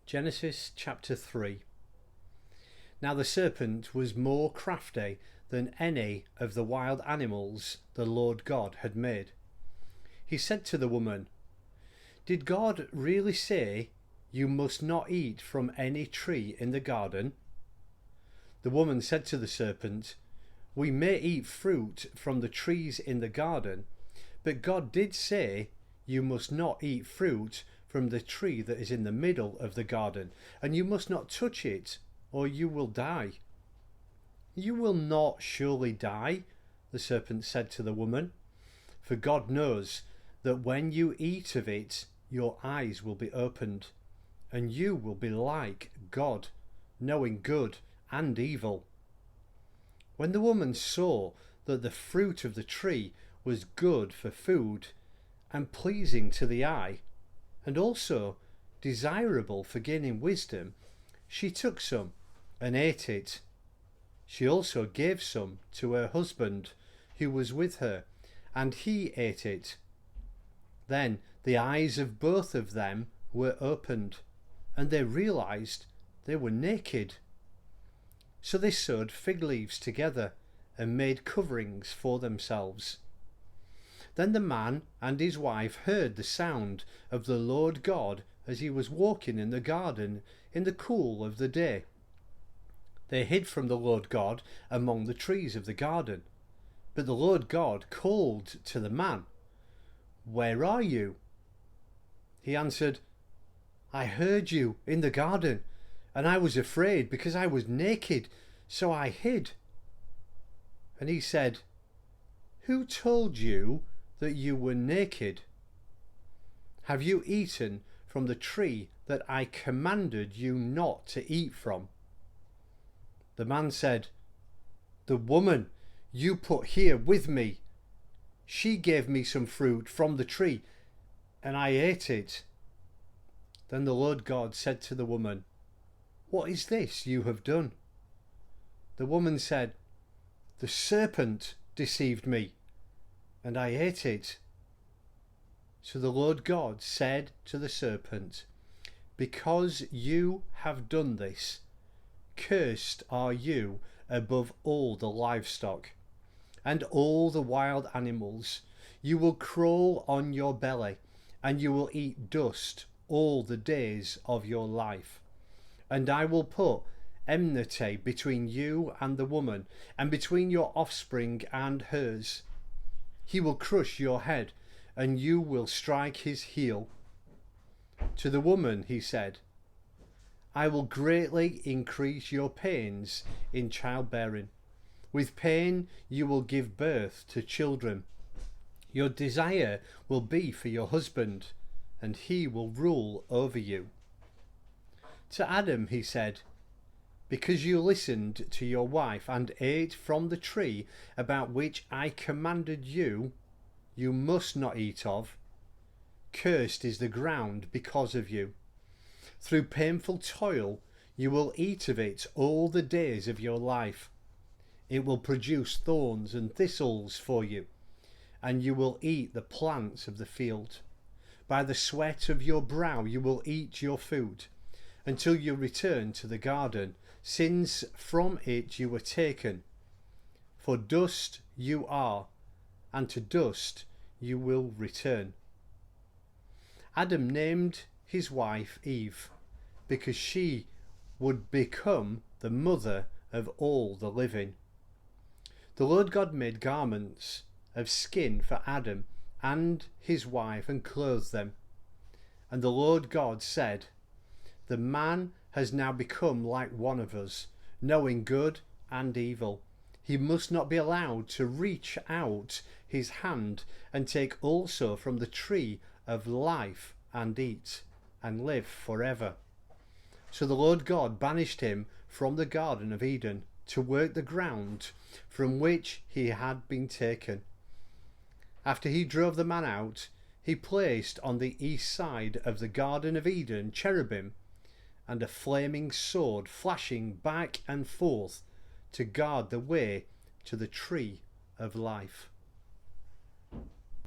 Genesis chapter 3. Now the serpent was more crafty than any of the wild animals the Lord God had made. He said to the woman, "Did God really say you must not eat from any tree in the garden?" The woman said to the serpent, "We may eat fruit from the trees in the garden, but God did say you must not eat fruit from the tree that is in the middle of the garden, and you must not touch it, or you will die." "You will not surely die," the serpent said to the woman, "for God knows that when you eat of it, your eyes will be opened, and you will be like God, knowing good and evil." When the woman saw that the fruit of the tree was good for food and pleasing to the eye, and also desirable for gaining wisdom, she took some and ate it. She also gave some to her husband who was with her, and he ate it. Then the eyes of both of them were opened, and they realized they were naked. So they sewed fig leaves together and made coverings for themselves. Then the man and his wife heard the sound of the Lord God as he was walking in the garden in the cool of the day. They hid from the Lord God among the trees of the garden. But the Lord God called to the man, "Where are you?" He answered, "I heard you in the garden, and I was afraid because I was naked, so I hid." And he said, "Who told you that you were naked? Have you eaten from the tree that I commanded you not to eat from?" The man said, "The woman you put here with me, she gave me some fruit from the tree, and I ate it." Then the Lord God said to the woman, "What is this you have done?" The woman said, "The serpent deceived me, and I ate it." So the Lord God said to the serpent, "Because you have done this, cursed are you above all the livestock and all the wild animals. You will crawl on your belly, and you will eat dust all the days of your life. And I will put enmity between you and the woman, and between your offspring and hers. He will crush your head, and you will strike his heel." To the woman he said, "I will greatly increase your pains in childbearing. With pain you will give birth to children. Your desire will be for your husband, and he will rule over you." To Adam he said, "Because you listened to your wife and ate from the tree about which I commanded you, you must not eat of. Cursed is the ground because of you. Through painful toil you will eat of it all the days of your life. It will produce thorns and thistles for you, and you will eat the plants of the field. By the sweat of your brow you will eat your food, until you return to the garden, since from it you were taken. For dust you are, and to dust you will return." Adam named his wife Eve, because she would become the mother of all the living. The Lord God made garments of skin for Adam and his wife and clothed them. And the Lord God said, "The man has now become like one of us, knowing good and evil. He must not be allowed to reach out his hand and take also from the tree of life and eat and live forever." So the Lord God banished him from the Garden of Eden to work the ground from which he had been taken. After he drove the man out, he placed on the east side of the Garden of Eden cherubim and a flaming sword flashing back and forth to guard the way to the tree of life.